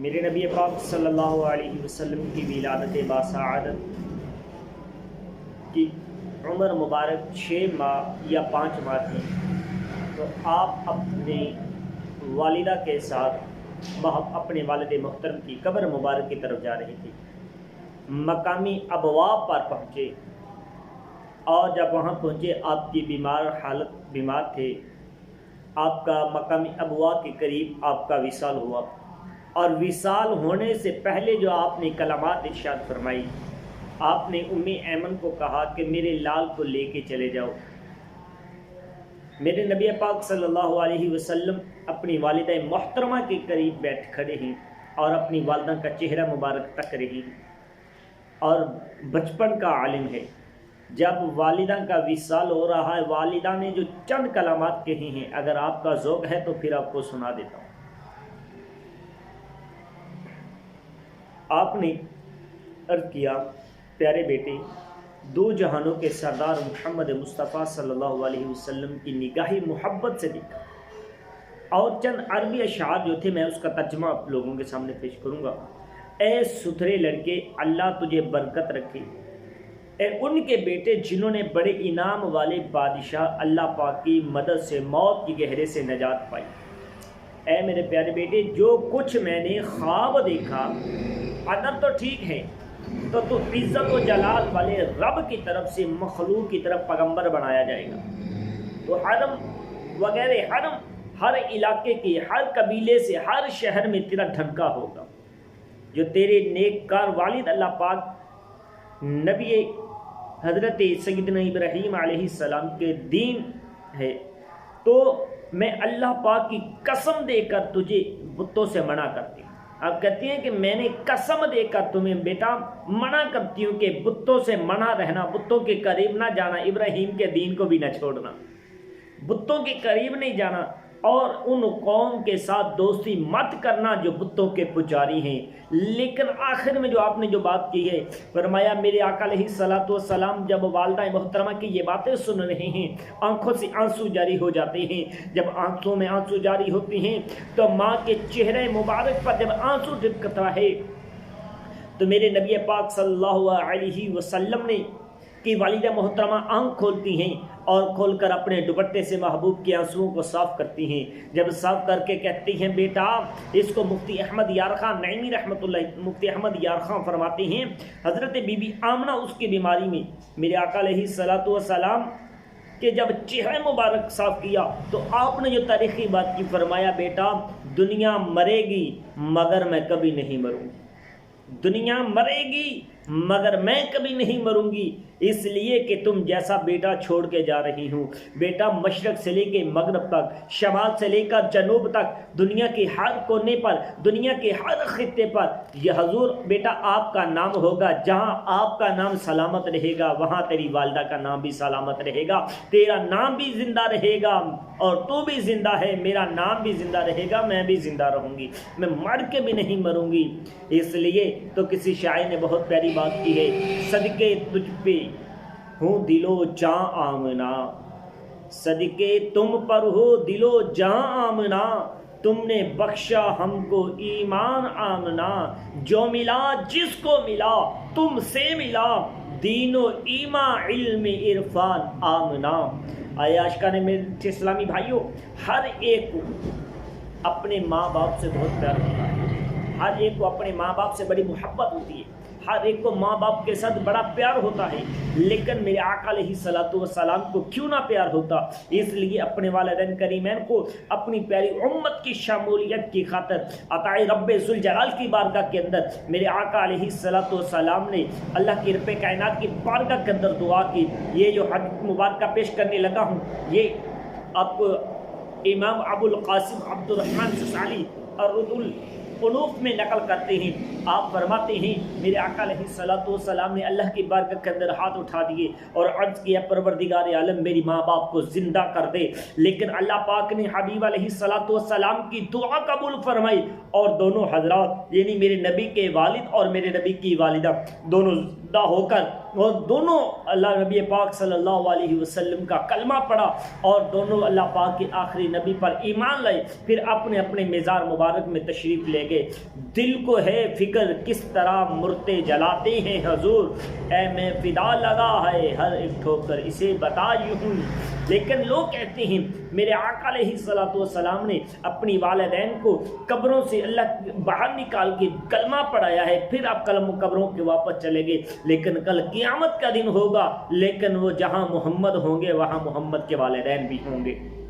میرے نبی پاک صلی اللہ علیہ وسلم کی ولادت باسعادت کی عمر مبارک 6 ماہ یا 5 ماہ تھی، تو آپ اپنی والدہ کے ساتھ اپنے والد محترم کی قبر مبارک کی طرف جا رہے تھے۔ مقامی ابواب پر پہنچے اور جب وہاں پہنچے آپ کی بیمار تھے۔ آپ کا مقامی ابواب کے قریب آپ کا وصال ہوا، اور وصال ہونے سے پہلے جو آپ نے کلمات ارشاد فرمائی، آپ نے ایمن کو کہا کہ میرے لال کو لے کے چلے جاؤ۔ میرے نبی پاک صلی اللہ علیہ وسلم اپنی والدہ محترمہ کے قریب بیٹھ کھڑے ہیں اور اپنی والدہ کا چہرہ مبارک تک رہی ہیں، اور بچپن کا عالم ہے۔ جب والدہ کا وصال ہو رہا ہے، والدہ نے جو چند کلمات کہے ہیں، اگر آپ کا ذوق ہے تو پھر آپ کو سنا دیتا ہوں۔ آپ نے عرض کیا، پیارے بیٹے، دو جہانوں کے سردار محمد مصطفیٰ صلی اللہ علیہ وسلم کی نگاہی محبت سے دیکھا، اور چند عربی اشعار جو تھے میں اس کا ترجمہ آپ لوگوں کے سامنے پیش کروں گا۔ اے ستھرے لڑکے، اللہ تجھے برکت رکھے، اے ان کے بیٹے جنہوں نے بڑے انعام والے بادشاہ اللہ پاک کی مدد سے موت کی گہرے سے نجات پائی۔ اے میرے پیارے بیٹے، جو کچھ میں نے خواب دیکھا، قدر تو ٹھیک ہے، تو عزت و جلال والے رب کی طرف سے مخلوق کی طرف پیغمبر بنایا جائے گا، تو حرم وغیرہ حرم ہر علاقے کے، ہر قبیلے سے، ہر شہر میں تیرا ڈھنکا ہوگا۔ جو تیرے نیک کار والد اللہ پاک نبی حضرت سیدنا ابراہیم علیہ السلام کے دین ہے، تو میں اللہ پاک کی قسم دے کر تجھے بتوں سے منع کرتی ہوں۔ آپ کہتی ہیں کہ میں نے قسم دے کر تمہیں بیٹا منع کرتی ہوں کہ بتوں سے منع رہنا، بتوں کے قریب نہ جانا، ابراہیم کے دین کو بھی نہ چھوڑنا، بتوں کے قریب نہیں جانا، اور ان قوم کے ساتھ دوستی مت کرنا جو بتوں کے پجاری ہیں۔ لیکن آخر میں جو آپ نے جو بات کی ہے، فرمایا میرے آقا علیہ الصلوۃ والسلام جب والدہ محترمہ کی یہ باتیں سن رہے ہیں، آنکھوں سے آنسو جاری ہو جاتے ہیں۔ جب آنکھوں میں آنسو جاری ہوتے ہیں تو ماں کے چہرے مبارک پر جب آنسو ٹپکتا ہے، تو میرے نبی پاک صلی اللہ علیہ وسلم نے کی والدہ محترمہ آنکھ کھولتی ہیں اور کھول کر اپنے دوپٹے سے محبوب کے آنسوؤں کو صاف کرتی ہیں۔ جب صاف کر کے کہتی ہیں بیٹا اس کو، مفتی احمد یار خان نعیمی رحمۃ اللہ، مفتی احمد یار خان فرماتے ہیں، حضرت بی بی آمنہ اس کی بیماری میں میرے آقا علیہ الصلوۃ والسلام کہ جب چہرہ مبارک صاف کیا تو آپ نے جو تاریخی بات کی، فرمایا بیٹا دنیا مرے گی مگر میں کبھی نہیں مروں گی، دنیا مرے گی مگر میں کبھی نہیں مروں گی، اس لیے کہ تم جیسا بیٹا چھوڑ کے جا رہی ہوں۔ بیٹا مشرق سے لے کے مغرب تک، شمال سے لے کر جنوب تک، دنیا کے ہر کونے پر، دنیا کے ہر خطے پر یہ حضور بیٹا آپ کا نام ہوگا۔ جہاں آپ کا نام سلامت رہے گا وہاں تیری والدہ کا نام بھی سلامت رہے گا، تیرا نام بھی زندہ رہے گا، اور تو بھی زندہ ہے، میرا نام بھی زندہ رہے گا، میں بھی زندہ رہوں گی، میں مر کے بھی نہیں مروں گی۔ اس لیے تو کسی شاعر نے بہت پیاری بات کی ہے، صدقے تجھ پہ ہوں دل و جاں آمنا، صدقے تم پر ہو دل و جاں آمنا، تم نے بخشا ہم کو ایمان آمنا، جو ملا جس کو ملا تم سے ملا، دین و ایمان علم عرفان آمنا۔ آئے عاشقان میرے اسلامی بھائیوں، ہر ایک کو اپنے ماں باپ سے بہت پیار ہوتا ہے، ہر ایک کو اپنے ماں باپ سے بڑی محبت ہوتی ہے، ہر ایک کو ماں باپ کے ساتھ بڑا پیار ہوتا ہے، لیکن میرے آقا علیہ الصلوۃ والسلام کو کیوں نہ پیار ہوتا؟ اس لیے اپنے والدین کریمین کو اپنی پیاری امت کی شمولیت کی خاطر عطائے رب ذوالجلال کی بارگاہ کے اندر میرے آقا علیہ الصلوۃ والسلام نے اللہ کی رب کائنات کی بارگاہ کے اندر دعا کی۔ یہ جو حدیث مبارکہ پیش کرنے لگا ہوں، یہ آپ کو امام ابو القاسم عبد الرحمن سسالی الرد القنوف میں نقل کرتے ہیں۔ آپ فرماتے ہیں میرے آقا علیہ الصلوۃ والسلام نے اللہ کی بارگاہ کے اندر ہاتھ اٹھا دیے اور عرض کیا پروردگار عالم میری ماں باپ کو زندہ کر دے، لیکن اللہ پاک نے حبیب علیہ الصلوۃ والسلام کی دعا قبول فرمائی، اور دونوں حضرات یعنی میرے نبی کے والد اور میرے نبی کی والدہ دونوں زندہ ہو کر اور دونوں اللہ نبی پاک صلی اللہ علیہ وسلم کا کلمہ پڑھا اور دونوں اللہ پاک کے آخری نبی پر ایمان لائے، پھر اپنے اپنے مزار مبارک میں تشریف لے گئے۔ دل کو ہے فکر کس طرح مرتے جلاتے ہیں حضور، اے میں فدا لگا ہے ہر ایک ٹھوکر اسے بتائی ہوں۔ لیکن لوگ کہتے ہیں میرے آقا علیہ السلام نے اپنی والدین کو قبروں سے اللہ باہر نکال کے کلمہ پڑھایا ہے، پھر آپ قبروں کے واپس چلے گئے، لیکن کل قیامت کا دن ہوگا، لیکن وہ جہاں محمد ہوں گے وہاں محمد کے والدین بھی ہوں گے۔